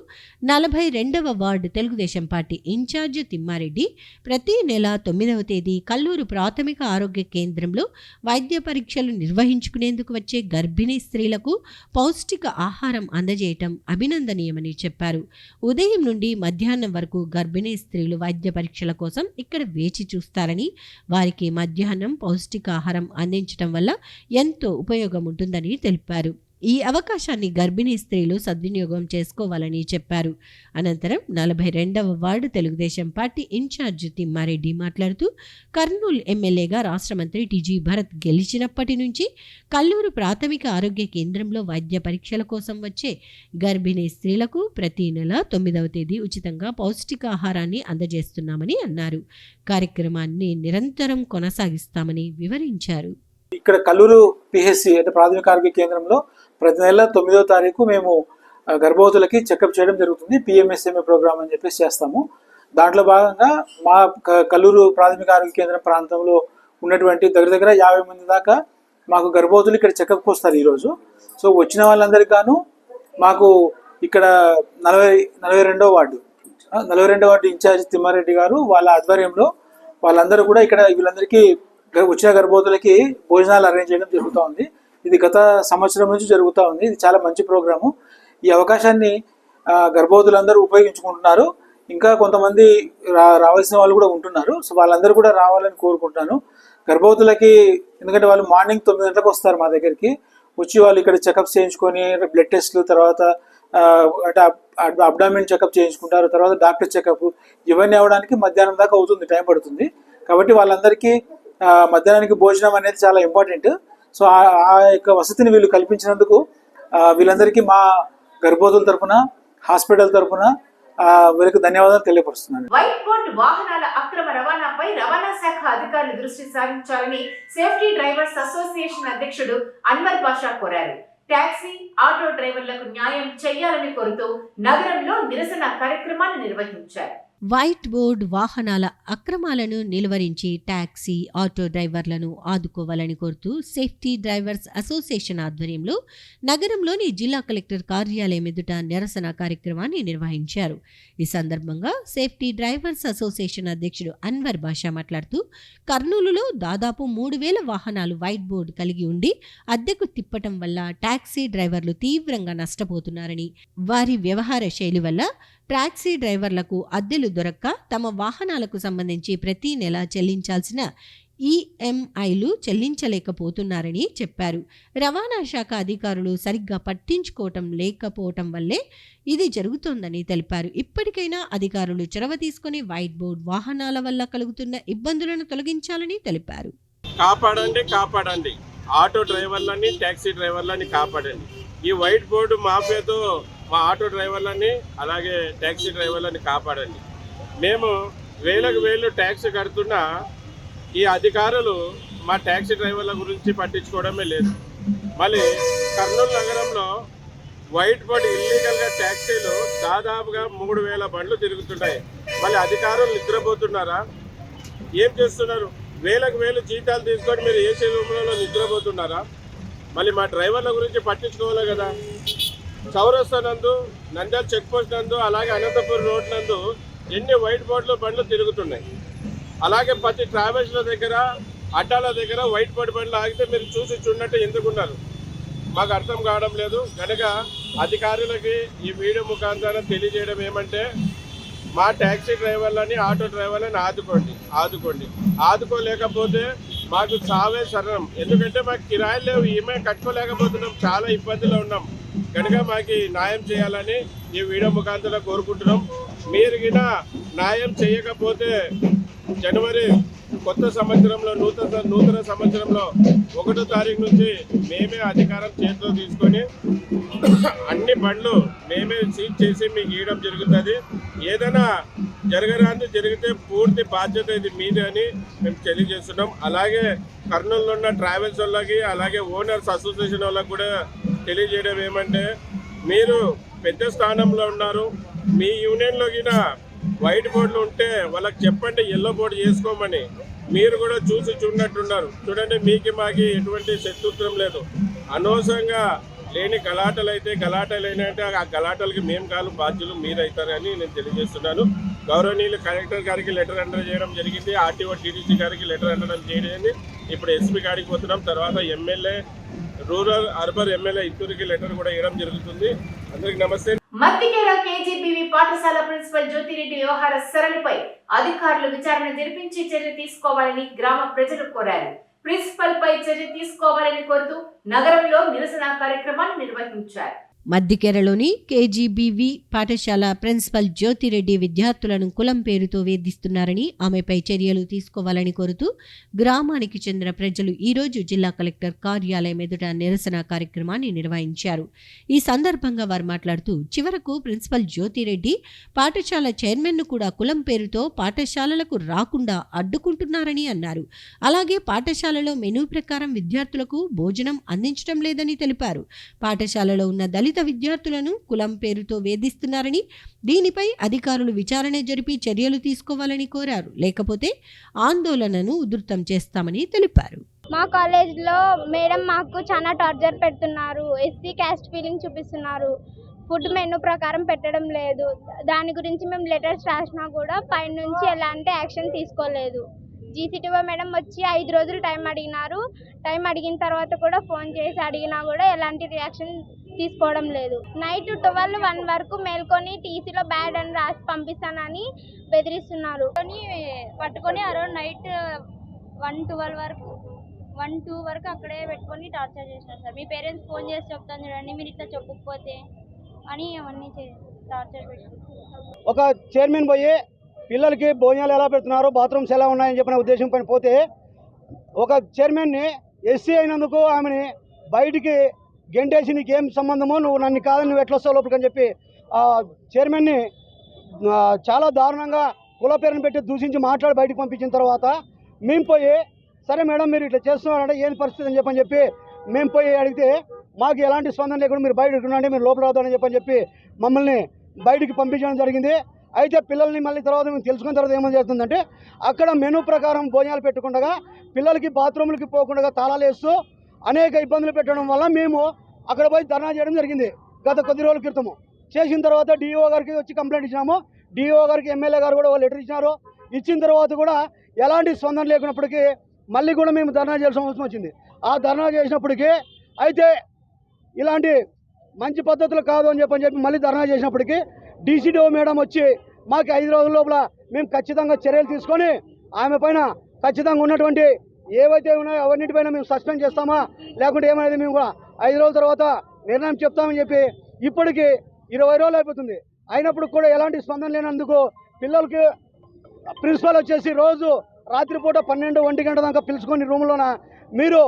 42వ ward Telugu Desam party incharge Thimmareddy ప్రతి నెల 9వ తేదీ కల్లూరు ప్రాథమిక ఆరోగ్య కేంద్రంలో వైద్య పరీక్షలు నిర్వహించుకునేందుకు వచ్చే గర్భిణీ స్త్రీలకు పౌష్టిక ఆహారం అందజేయటం అభినందనీయమని చెప్పారు. ఉదయం నుండి మధ్యాహ్నం వరకు గర్భిణీ స్త్రీలు వైద్య పరీక్షల కోసం ఇక్కడ వేచి చూస్తారని, వారికి మధ్యాహ్నం పౌష్టికాహారం అందించడం వల్ల ఎంతో ఉపయోగం ఉంటుందని తెలిపారు. ఈ అవకాశాన్ని గర్భిణీ స్త్రీలు సద్వినియోగం చేసుకోవాలని చెప్పారు. అనంతరం 42వ ward Telugu Desam party incharge Thimmareddy మాట్లాడుతూ కర్నూలు ఎమ్మెల్యేగా రాష్ట్ర మంత్రి టీజీ భరత్ గెలిచినప్పటి నుంచి కల్లూరు ప్రాథమిక ఆరోగ్య కేంద్రంలో వైద్య పరీక్షల కోసం వచ్చే గర్భిణీ స్త్రీలకు ప్రతి నెల 9వ తేదీ ఉచితంగా పౌష్టికాహారాన్ని అందజేస్తున్నామని అన్నారు. కార్యక్రమాన్ని నిరంతరం కొనసాగిస్తామని వివరించారు. ఇక్కడ కల్లూరు పిహెచ్సి అంటే ప్రాథమిక ఆరోగ్య కేంద్రంలో ప్రతి నెల 9వ తారీఖు మేము గర్భవతులకి చెకప్ చేయడం జరుగుతుంది. పిఎంఎస్ఎంఏ ప్రోగ్రామ్ అని చెప్పేసి చేస్తాము. దాంట్లో భాగంగా మా కల్లూరు ప్రాథమిక ఆరోగ్య కేంద్రం ప్రాంతంలో ఉన్నటువంటి దగ్గర 50 మంది దాకా మాకు గర్భవతులు ఇక్కడ చెకప్కి వస్తారు ఈరోజు. సో వచ్చిన వాళ్ళందరికీ గాను మాకు ఇక్కడ 42వ వార్డు ఇన్ఛార్జ్ తిమ్మారెడ్డి గారు వాళ్ళ ఆధ్వర్యంలో వాళ్ళందరూ కూడా ఇక్కడ వీళ్ళందరికీ వచ్చిన గర్భవతులకి భోజనాలు అరేంజ్ చేయడం జరుగుతూ ఉంది. ఇది గత సంవత్సరం నుంచి జరుగుతూ ఉంది. ఇది చాలా మంచి ప్రోగ్రాము. ఈ అవకాశాన్ని గర్భవతులందరూ ఉపయోగించుకుంటున్నారు. ఇంకా కొంతమంది రావాల్సిన వాళ్ళు కూడా ఉంటున్నారు. సో వాళ్ళందరూ కూడా రావాలని కోరుకుంటున్నాను. గర్భవతులకి ఎందుకంటే వాళ్ళు మార్నింగ్ 9 గంటలకు వస్తారు మా దగ్గరికి. వచ్చి వాళ్ళు ఇక్కడ చెకప్స్ చేయించుకొని బ్లడ్ టెస్ట్లు, తర్వాత అంటే అబ్డామిన్ చెకప్ చేయించుకుంటారు. తర్వాత డాక్టర్ చెకప్ ఇవన్నీ అవ్వడానికి మధ్యాహ్నం దాకా అవుతుంది, టైం పడుతుంది. కాబట్టి వాళ్ళందరికీ మధ్యాహ్నానికి భోజనం అనేది చాలా ఇంపార్టెంట్. సో ఆ యొక్క వసతిని వీళ్ళు కల్పించినందుకు వీళ్ళందరికీ మా గర్భవతుల తరఫున, హాస్పిటల్ తరఫున వీళ్ళకి ధన్యవాదాలు తెలియపరుస్తున్నాను. వైట్ బోర్డ్ వాహనాల అక్రమ రవాణాపై రవాణా శాఖ అధికారులు దృష్టి సారించాలని సేఫ్టీ డ్రైవర్స్ అసోసియేషన్ అధ్యక్షుడు అన్వర్ బాషా కోరారు. టాక్సీ, ఆటో డ్రైవర్లకు న్యాయం చేయాలని కోరుతూ నగరంలో నిరసన కార్యక్రమాన్ని నిర్వహించారు. వైట్ బోర్డ్ వాహనాల అక్రమాలను నిలువరించి టాక్సీ, ఆటో డ్రైవర్లను ఆదుకోవాలని కోరుతూ సేఫ్టీ డ్రైవర్స్ అసోసియేషన్ ఆధ్వర్యంలో నగరంలోని జిల్లా కలెక్టర్ కార్యాలయం ఎదుట నిరసన కార్యక్రమాన్ని నిర్వహించారు. ఈ సందర్భంగా సేఫ్టీ డ్రైవర్స్ అసోసియేషన్ అధ్యక్షుడు అన్వర్ బాషా మాట్లాడుతూ కర్నూలులో దాదాపు 3000 వాహనాలు వైట్ బోర్డు కలిగి ఉండి అద్దెకు తిప్పటం వల్ల టాక్సీ డ్రైవర్లు తీవ్రంగా నష్టపోతున్నారని, వారి వ్యవహార శైలి వల్ల టాక్సీ డ్రైవర్లకు అద్దెలు దొరక్క తమ వాహనాలకు సంబంధించి ప్రతి నెల చెల్లించాల్సిన ఈఎంఐలు చెల్లించలేకపోతున్నారని చెప్పారు. రవాణా శాఖ అధికారులు సరిగ్గా పట్టించుకోవటం లేకపోవటం వల్లే ఇది జరుగుతోందని తెలిపారు. ఇప్పటికైనా అధికారులు చొరవ తీసుకుని వైట్ బోర్డ్ వాహనాల వల్ల కలుగుతున్న ఇబ్బందులను తొలగించాలని తెలిపారు. కాపాడండి ఆటో డ్రైవర్లని, ట్యాక్సీ డ్రైవర్లని కాపాడండి. ఈ వైట్ బోర్డు మాఫియాతో మా ఆటో డ్రైవర్లని అలాగే ట్యాక్సీ డ్రైవర్లని కాపాడండి. మేము వేలకు వేలు ట్యాక్స్ కడుతున్నా ఈ అధికారులు మా ట్యాక్సీ డ్రైవర్ల గురించి పట్టించుకోవడమే లేదు. మళ్ళీ కర్నూలు నగరంలో వైట్ బోర్డు ఇల్లీగల్గా ట్యాక్సీలు దాదాపుగా 3000 బండ్లు తిరుగుతున్నాయి. మళ్ళీ అధికారులు నిద్రపోతున్నారా? ఏం చేస్తున్నారు? వేలకు వేలు జీతాలు తీసుకొని మీరు ఏసీ రూమ్లలో నిద్రపోతున్నారా? మళ్ళీ మా డ్రైవర్ల గురించి పట్టించుకోవాలి కదా. చౌరస్తా నందు, నంద్యాల చెక్ పోస్ట్ నందు, అలాగే అనంతపురం రోడ్ నందు ఎన్ని వైట్ బోర్డులు బండ్లు తిరుగుతున్నాయి. అలాగే ప్రతి ట్రావెల్స్ల దగ్గర, అడ్డాల దగ్గర వైట్ బోర్డు బండ్లు ఆగితే మీరు చూసి చూడనట్టు ఎందుకున్నారు? మాకు అర్థం కావడం లేదు. కనుక అధికారులకి ఈ వీడియో ముఖాంతరం తెలియజేయడం ఏమంటే, మా ట్యాక్సీ డ్రైవర్లని, ఆటో డ్రైవర్లని ఆదుకోలేకపోతే మాకు చావే సరణం. ఎందుకంటే మాకు కిరాయిలు లేవు, ఈమె కట్టుకోలేకపోతున్నాం, చాలా ఇబ్బందిలో ఉన్నాం. కనుక మాకు న్యాయం చేయాలని ఈ వీడియో ముఖాంతరం కోరుకుంటున్నాం. మీరు గిన న్యాయం చేయకపోతే జనవరి కొత్త సంవత్సరంలో, నూతన సంవత్సరంలో 1వ తారీఖు నుంచి మేమే అధికారం చేతిలో తీసుకొని అన్ని బండ్లు మేమే సీజ్ చేసి మీకు ఇవ్వడం జరుగుతుంది. ఏదైనా జరగరాంది జరిగితే పూర్తి బాధ్యత ఇది మీదే అని మేము తెలియజేస్తున్నాం. అలాగే కర్నూలులో ఉన్న ట్రావెల్స్ వాళ్ళకి, అలాగే ఓనర్స్ అసోసియేషన్ వాళ్ళకి కూడా తెలియజేయడం ఏమంటే, మీరు పెద్ద స్థానంలో ఉన్నారు. మీ యూనియన్లో గిన వైట్ బోర్డులు ఉంటే వాళ్ళకి చెప్పండి ఎల్లో బోర్డు చేసుకోమని. మీరు కూడా చూసి చూడనట్టున్నారు. చూడండి, మీకు మాకి ఎటువంటి శత్రుత్వం లేదు. అనవసరంగా లేని గలాటలు అయితే గలాటలైనంటే ఆ గలాటలకి మేము కాదు బాధ్యులు మీరైతారని నేను తెలియజేస్తున్నాను. గౌరవనీయులు కలెక్టర్ గారికి లెటర్ ఎంటర్ చేయడం జరిగింది. ఆర్టీఓ టీడీసీ గారికి లెటర్ ఎంటర్ చేయడం. ఇప్పుడు ఎస్పీ గారికి పోతున్నాం. తర్వాత ఎమ్మెల్యే, రూరల్ అర్బన్ ఎమ్మెల్యే ఇద్దరికి లెటర్ కూడా ఇవ్వడం జరుగుతుంది. అందరికి నమస్తే. మద్దికేర కేజీబీవీ పాఠశాల ప్రిన్సిపల్ జ్యోతిరెడ్డి వ్యవహార సరళిపై అధికారులు విచారణ జరిపించి చర్య తీసుకోవాలని గ్రామ ప్రజలు కోరారు. ప్రిన్సిపల్ పై చర్య తీసుకోవాలని కోరుతూ నగరంలో నిరసన కార్యక్రమాన్ని నిర్వహించారు. మద్దికేరలోని కేజీబీవీ పాఠశాల ప్రిన్సిపల్ జ్యోతిరెడ్డి విద్యార్థులను కులం పేరుతో వేధిస్తున్నారని, ఆమెపై చర్యలు తీసుకోవాలని కోరుతూ గ్రామానికి చెందిన ప్రజలు ఈరోజు జిల్లా కలెక్టర్ కార్యాలయం ఎదుట నిరసన కార్యక్రమాన్ని నిర్వహించారు. ఈ సందర్భంగా వారు మాట్లాడుతూ, చివరకు ప్రిన్సిపల్ జ్యోతిరెడ్డి పాఠశాల చైర్మన్ను కూడా కులం పేరుతో పాఠశాలలకు రాకుండా అడ్డుకుంటున్నారని అన్నారు. అలాగే పాఠశాలలో మెనూ ప్రకారం విద్యార్థులకు భోజనం అందించడం లేదని తెలిపారు. పాఠశాలలో ఉన్న దళిత విద్యార్థులను కులం పేరుతో వేధిస్తున్నారని, దీనిపై అధికారులు విచారణ జరిపి చర్యలు తీసుకోవాలని కోరారు. లేకపోతే ఆందోళనను ఉధృతం చేస్తామని తెలిపారు. మా కాలేజ్లో మేడం మాకు చాలా టార్చర్ పెడుతున్నారు. ఎస్సీ క్యాస్ట్ ఫీలింగ్ చూపిస్తున్నారు. ఫుడ్ మెనూ ప్రకారం పెట్టడం లేదు. దాని గురించి మేము లెటర్స్ రాసినా కూడా పైనుంచి ఎలాంటి యాక్షన్ తీసుకోలేదు. జీసీటీఓ మేడం వచ్చి 5 రోజులు టైం అడిగినారు. టైం అడిగిన తర్వాత కూడా ఫోన్ చేసి అడిగినా కూడా ఎలాంటి రియాక్షన్ తీసుకోవడం లేదు. నైట్ 12-1 వరకు మేల్కొని టీసీలో బ్యాడ్ అని రాసి పంపిస్తానని బెదిరిస్తున్నారు. పట్టుకొని ఆ రోజు నైట్ 1-2 వరకు అక్కడే పెట్టుకొని టార్చర్ చేసినారు సార్. మీ పేరెంట్స్ ఫోన్ చేసి చెప్తాను చూడండి, మీరు ఇట్లా చెప్పకపోతే అని అవన్నీ టార్చర్ పెట్టారు. ఒక చైర్మన్ పోయి పిల్లలకి భోజనాలు ఎలా పెడుతున్నారు, బాత్రూమ్స్ ఎలా ఉన్నాయని చెప్పిన ఉద్దేశం పైన పోతే, ఒక చైర్మన్ని ఎస్సీ అయినందుకు ఆమెని బయటికి గెంటేసి నీకేం సంబంధమో, నువ్వు నన్ను కాదని నువ్వు ఎట్లా వస్తావు లోపలికి అని చెప్పి ఆ చైర్మన్ని చాలా దారుణంగా కుల పేరుని పెట్టి దూషించి మాట్లాడి బయటకు పంపించిన తర్వాత మేము పోయి, సరే మేడం మీరు ఇట్లా చేస్తున్నారంటే ఏం పరిస్థితి అని చెప్పి మేము పోయి అడిగితే, మాకు ఎలాంటి స్పందన లేకుండా మీరు బయటకు ఉండండి, మీరు లోపల రావద్దని చెప్పి మమ్మల్ని బయటికి పంపించడం జరిగింది. అయితే పిల్లల్ని మళ్ళీ తర్వాత మేము తెలుసుకున్న తర్వాత ఏమని జరుగుతుందంటే, అక్కడ మెనూ ప్రకారం భోజనాలు పెట్టుకుండగా పిల్లలకి బాత్రూములకి పోకుండా తాళాలు వేస్తూ అనేక ఇబ్బందులు పెట్టడం వల్ల మేము అక్కడ పోయి ధర్నా చేయడం జరిగింది గత కొద్ది రోజుల క్రితము. చేసిన తర్వాత డిఓ గారికి వచ్చి కంప్లైంట్ ఇచ్చినాము. డిఓ గారికి ఎమ్మెల్యే గారు కూడా లెటర్ ఇచ్చినారు. ఇచ్చిన తర్వాత కూడా ఎలాంటి స్పందన లేకున్నప్పటికీ మళ్ళీ కూడా మేము ధర్నా చేయాల్సిన అవసరం వచ్చింది. ఆ ధర్నా చేసినప్పటికీ అయితే ఇలాంటి మంచి పద్ధతులు కాదు అని చెప్పి మళ్ళీ ధర్నా చేసినప్పటికీ డీసీడీఓ మేడం వచ్చి మాకు 5 రోజుల లోపల మేము ఖచ్చితంగా చర్యలు తీసుకొని ఆమె పైన ఖచ్చితంగా ఉన్నటువంటి ఏవైతే ఉన్నాయో అవన్నిటిపైన మేము సస్పెండ్ చేస్తామా లేకుంటే ఏమనేది మేము 5 రోజుల తర్వాత నిర్ణయం చెప్తామని చెప్పి ఇప్పటికీ 20 రోజులు అయిపోతుంది. అయినప్పుడు కూడా ఎలాంటి స్పందన లేనందుకు పిల్లలకి ప్రిన్సిపల్ వచ్చేసి రోజు రాత్రిపూట 12-1 గంట దాకా పిలుచుకొని రూమ్లోన మీరు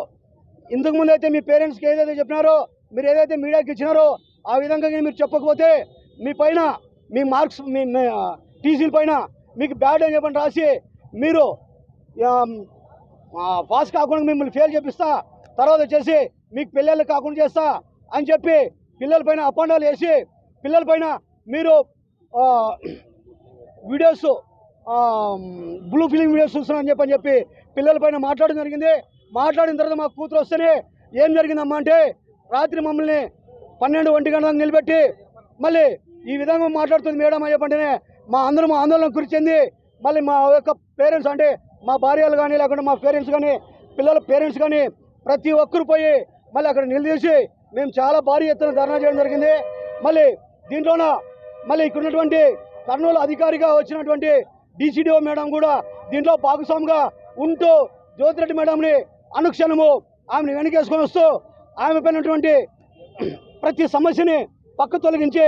ఇంతకుముందు అయితే మీ పేరెంట్స్కి ఏదైతే చెప్పినారో మీరు ఏదైతే మీడియాకి ఇచ్చినారో ఆ విధంగా మీరు చెప్పకపోతే మీ పైన మీ మార్క్స్ మీ టీసీల పైన మీకు బ్యాడ్ అని చెప్పని రాసి మీరు పాస్ కాకుండా మిమ్మల్ని ఫెయిల్ చేపిస్తా, తర్వాత వచ్చేసి మీకు పిల్లలు కాకుండా చేస్తా అని చెప్పి పిల్లలపైన అపాండాలు వేసి పిల్లలపైన మీరు వీడియోస్ బ్లూ ఫిలిం వీడియోస్ చూస్తున్నారని చెప్పి పిల్లలపైన మాట్లాడడం జరిగింది. మాట్లాడిన తర్వాత మా కూతురు వస్తేనే ఏం జరిగిందమ్మా అంటే రాత్రి మమ్మల్ని 12-1 గంట దాకా నిలబెట్టి మళ్ళీ ఈ విధంగా మాట్లాడుతుంది మేడం అని చెప్పంటేనే మా అందరం ఆందోళన గురి చెంది మళ్ళీ మా యొక్క పేరెంట్స్ అంటే మా భార్యలు కానీ లేకుంటే మా పేరెంట్స్ కానీ పిల్లల పేరెంట్స్ కానీ ప్రతి ఒక్కరు పోయి మళ్ళీ అక్కడ నిలదీసి మేము చాలా భారీ ఎత్తున ధర్నా చేయడం జరిగింది. మళ్ళీ దీంట్లోన మళ్ళీ ఇక్కడ ఉన్నటువంటి కర్నూలు అధికారిగా వచ్చినటువంటి DCDO మేడం కూడా దీంట్లో భాగస్వామిగా ఉంటూ జ్యోతిరెడ్డి మేడంని అనుక్షణము ఆమెను వెనకేసుకొని వస్తూ ఆమె పైనటువంటి ప్రతి సమస్యని పక్క తొలగించి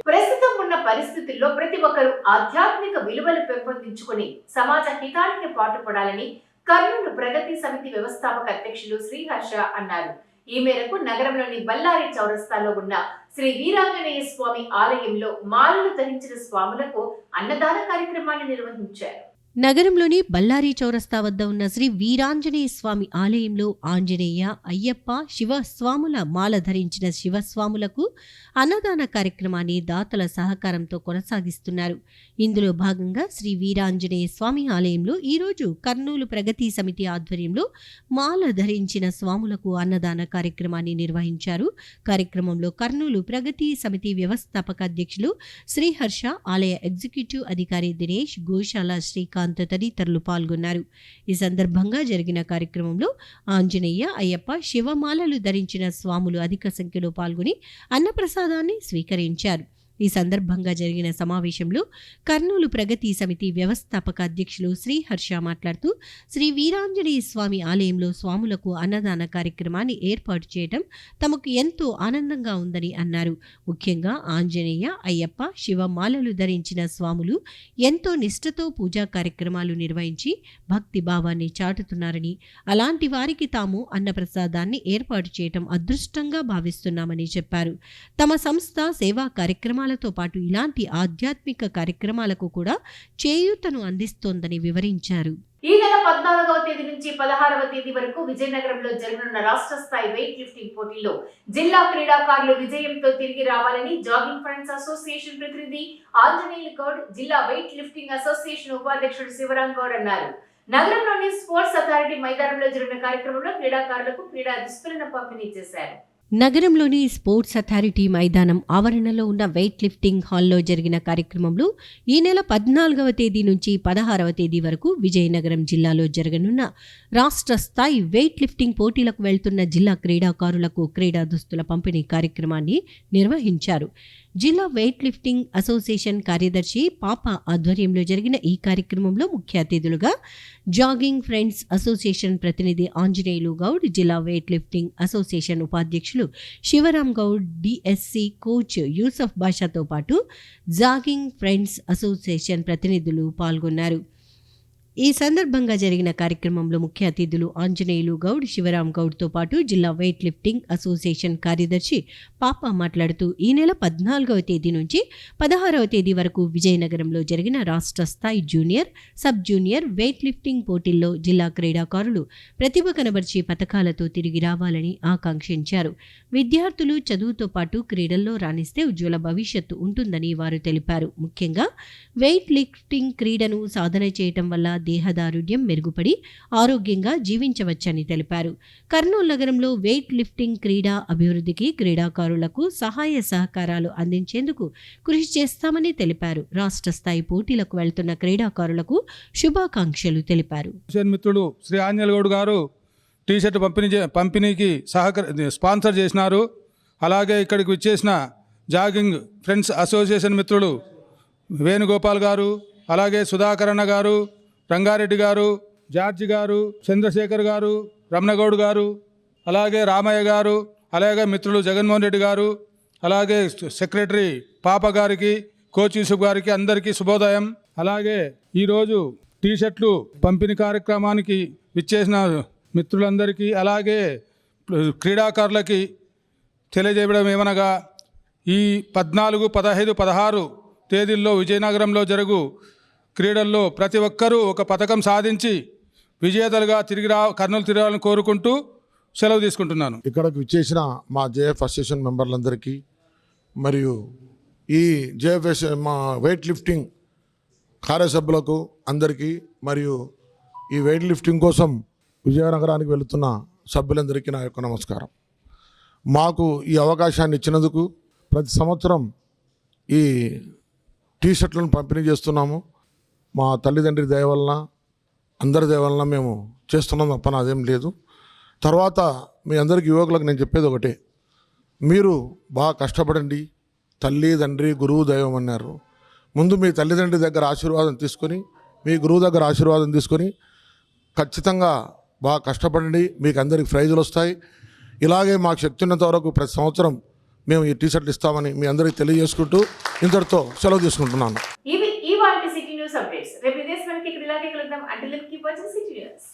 ప్రస్తుతం ఉన్న పరిస్థితుల్లో ప్రతి ఒక్కరూ ఆధ్యాత్మిక విలువలు పెంపొందించుకుని సమాజ హితానికి పాటుపడాలని కర్నూలు ప్రగతి సమితి వ్యవస్థాపక అధ్యక్షులు శ్రీహర్ష అన్నారు. ఈ మేరకు నగరంలోని బల్లారి చౌరస్తాలో ఉన్న శ్రీ వీరాంజనేయ స్వామి ఆలయంలో మాలలు ధరించిన స్వాములకు అన్నదాన కార్యక్రమాన్ని నిర్వహించారు. నగరంలోని బల్లారి చౌరస్తా వద్ద ఉన్న శ్రీ వీరాంజనేయ స్వామి ఆలయంలో ఆంజనేయ, అయ్యప్ప, శివస్వాముల మాల ధరించిన శివస్వాములకు అన్నదాన కార్యక్రమాన్ని దాతల సహకారంతో కొనసాగిస్తున్నారు. ఇందులో భాగంగా శ్రీ వీరాంజనేయ స్వామి ఆలయంలో ఈరోజు కర్నూలు ప్రగతి సమితి ఆధ్వర్యంలో మాల ధరించిన స్వాములకు అన్నదాన కార్యక్రమాన్ని నిర్వహించారు. కార్యక్రమంలో కర్నూలు ప్రగతి సమితి వ్యవస్థాపక అధ్యక్షులు శ్రీహర్ష, ఆలయ ఎగ్జిక్యూటివ్ అధికారి దినేష్, గోశాల శ్రీకాంత్ తదితరులు పాల్గొన్నారు. ఈ సందర్భంగా జరిగిన కార్యక్రమంలో ఆంజనేయ, అయ్యప్ప, శివమాలలు ధరించిన స్వాములు అధిక సంఖ్యలో పాల్గొని అన్నప్రసాదాన్ని స్వీకరించారు. ఈ సందర్భంగా జరిగిన సమావేశంలో కర్నూలు ప్రగతి సమితి వ్యవస్థాపక అధ్యక్షులు శ్రీహర్ష మాట్లాడుతూ శ్రీ వీరాంజనేయ స్వామి ఆలయంలో స్వాములకు అన్నదాన కార్యక్రమాన్ని ఏర్పాటు చేయడం తమకు ఎంతో ఆనందంగా ఉందని అన్నారు. ముఖ్యంగా ఆంజనేయ, అయ్యప్ప, శివమాలలు ధరించిన స్వాములు ఎంతో నిష్ఠతో పూజా కార్యక్రమాలు నిర్వహించి భక్తి భావాన్ని చాటుతున్నారని, అలాంటి వారికి తాము అన్నప్రసాదాన్ని ఏర్పాటు చేయడం అదృష్టంగా భావిస్తున్నామని చెప్పారు. తమ సంస్థ సేవా కార్యక్రమాలతో పాటు ఇలాంటి ఆధ్యాత్మిక కార్యక్రమాలకు కూడా చేయూతను అందిస్తోందని వివరించారు. ఈ నెల 14వ తేదీ నుంచి 16వ తేదీ వరకు విజయనగరంలో జరగనున్న రాష్ట్ర స్థాయి వెయిట్ లిఫ్టింగ్ పోటీల్లో జిల్లా క్రీడాకారులు విజయంతో తిరిగి రావాలని జాగింగ్ ఫ్రెండ్స్ అసోసియేషన్ ప్రతినిధి ఆంజనేయులు గౌడ్, జిల్లా వెయిట్ లిఫ్టింగ్ అసోసియేషన్ ఉపాధ్యక్షుడు శివరాం గౌడ్ అన్నారు. నగరంలోని స్పోర్ట్స్ అథారిటీ మైదానంలో జరిగిన కార్యక్రమంలో క్రీడాకారులకు క్రీడా దుస్తులను పంపిణీ చేశారు. నగరంలోని స్పోర్ట్స్ అథారిటీ మైదానం ఆవరణలో ఉన్న వెయిట్ లిఫ్టింగ్ హాల్లో జరిగిన కార్యక్రమంలో ఈ నెల 14వ తేదీ నుంచి 16వ తేదీ వరకు విజయనగరం జిల్లాలో జరగనున్న రాష్ట్ర స్థాయి వెయిట్ లిఫ్టింగ్ పోటీలకు వెళ్తున్న జిల్లా క్రీడాకారులకు క్రీడా దుస్తుల పంపిణీ కార్యక్రమాన్ని నిర్వహించారు. జిల్లా వెయిట్ లిఫ్టింగ్ అసోసియేషన్ కార్యదర్శి పాప ఆధ్వర్యంలో జరిగిన ఈ కార్యక్రమంలో ముఖ్య అతిథులుగా జాగింగ్ ఫ్రెండ్స్ అసోసియేషన్ ప్రతినిధి ఆంజనేయులు గౌడ్, జిల్లా వెయిట్ లిఫ్టింగ్ అసోసియేషన్ ఉపాధ్యక్షులు శివరాం గౌడ్, డిఎస్సి కోచ్ యూసఫ్ బాషాతో పాటు జాగింగ్ ఫ్రెండ్స్ అసోసియేషన్ ప్రతినిధులు పాల్గొన్నారు. ఈ సందర్భంగా జరిగిన కార్యక్రమంలో ముఖ్య అతిథులు ఆంజనేయులు గౌడ్, శివరాం గౌడ్తో పాటు జిల్లా వెయిట్ లిఫ్టింగ్ అసోసియేషన్ కార్యదర్శి పాప మాట్లాడుతూ ఈ నెల 14వ తేదీ నుంచి 16వ తేదీ వరకు విజయనగరంలో జరిగిన రాష్ట్ర స్థాయి junior, sub junior weight lifting పోటీల్లో జిల్లా క్రీడాకారులు ప్రతిభ కనబర్చి పథకాలతో తిరిగి రావాలని ఆకాంక్షించారు. విద్యార్థులు చదువుతో పాటు క్రీడల్లో రాణిస్తే ఉజ్వల భవిష్యత్తు ఉంటుందని వారు తెలిపారు. ముఖ్యంగా వెయిట్ లిఫ్టింగ్ క్రీడను సాధన చేయటం వల్ల దేహదారుఢ్యం మెరుగుపడి ఆరోగ్యంగా జీవించవచ్చని తెలిపారు. కర్నూలు నగరంలో వెయిట్ లిఫ్టింగ్ క్రీడా అభివృద్ధికి క్రీడాకారులకు సహాయ సహకారాలు అందించేందుకు కృషి చేస్తామని తెలిపారు. రాష్ట్ర స్థాయి పోటీలకు వెళ్తున్న క్రీడాకారులకు శుభాకాంక్షలు తెలిపారు. మిత్రుడు శ్రీ ఆంజనేయులు గౌడ్ గారు టీషర్ట్ పంపిణీకి స్పాన్సర్ చేసినారు. అలాగే ఇక్కడికి విచ్చేసిన జాగింగ్ ఫ్రెండ్స్ అసోసియేషన్ మిత్రులు వేణుగోపాల్ గారు, అలాగే సుధాకరణ గారు, రంగారెడ్డి గారు, జార్జి గారు, చంద్రశేఖర్ గారు, రమణగౌడ్ గారు, అలాగే రామయ్య గారు, అలాగే మిత్రులు జగన్మోహన్ రెడ్డి గారు, అలాగే సెక్రటరీ పాప గారికి, కోచ్ యూసుఫ్ గారికి అందరికీ శుభోదయం. అలాగే ఈరోజు టీషర్ట్లు పంపిణీ కార్యక్రమానికి విచ్చేసిన మిత్రులందరికీ, అలాగే క్రీడాకారులకి తెలియజేయడం ఏమనగా ఈ 14, 15, 16 తేదీల్లో విజయనగరంలో జరుగు క్రీడల్లో ప్రతి ఒక్కరూ ఒక పథకం సాధించి విజేతలుగా కర్నూలు తిరగాలని కోరుకుంటూ సెలవు తీసుకుంటున్నాను. ఇక్కడికి విచ్చేసిన మా జేఎఫ్ అసోసియేషన్ మెంబర్లందరికీ మరియు ఈ జేఎఫ్ఎస్ మా వెయిట్ లిఫ్టింగ్ కార్యసభ్యులకు అందరికీ మరియు ఈ వెయిట్ లిఫ్టింగ్ కోసం విజయనగరానికి వెళుతున్న సభ్యులందరికీ నా యొక్క నమస్కారం. మాకు ఈ అవకాశాన్ని ఇచ్చినందుకు ప్రతి సంవత్సరం ఈ టీషర్ట్లను పంపిణీ చేస్తున్నాము. మా తల్లిదండ్రి దయ వలన అందరి దయ వలన మేము చేస్తున్నాం తప్ప అదేం లేదు. తర్వాత మీ అందరికి యువకులకు నేను చెప్పేది ఒకటే, మీరు బాగా కష్టపడండి. తల్లి తండ్రి గురువు దైవం అన్నారు. ముందు మీ తల్లిదండ్రి దగ్గర ఆశీర్వాదం తీసుకొని, మీ గురువు దగ్గర ఆశీర్వాదం తీసుకొని ఖచ్చితంగా బాగా కష్టపడండి. మీకు అందరికి ప్రైజులు వస్తాయి. ఇలాగే మాకు శక్తి ఉన్నంత వరకు ప్రతి సంవత్సరం మేము ఈ టీషర్ట్లు ఇస్తామని మీ అందరికీ తెలియజేసుకుంటూ ఇంతటితో సెలవు తీసుకుంటున్నాను. ఇవి ఈ వాటి సిటీ న్యూస్ అప్డేట్స్. రేపు ఇదే సమయానికి ఇక్కడ ఇలాగే కలుద్దాం. Until then keep watching city news.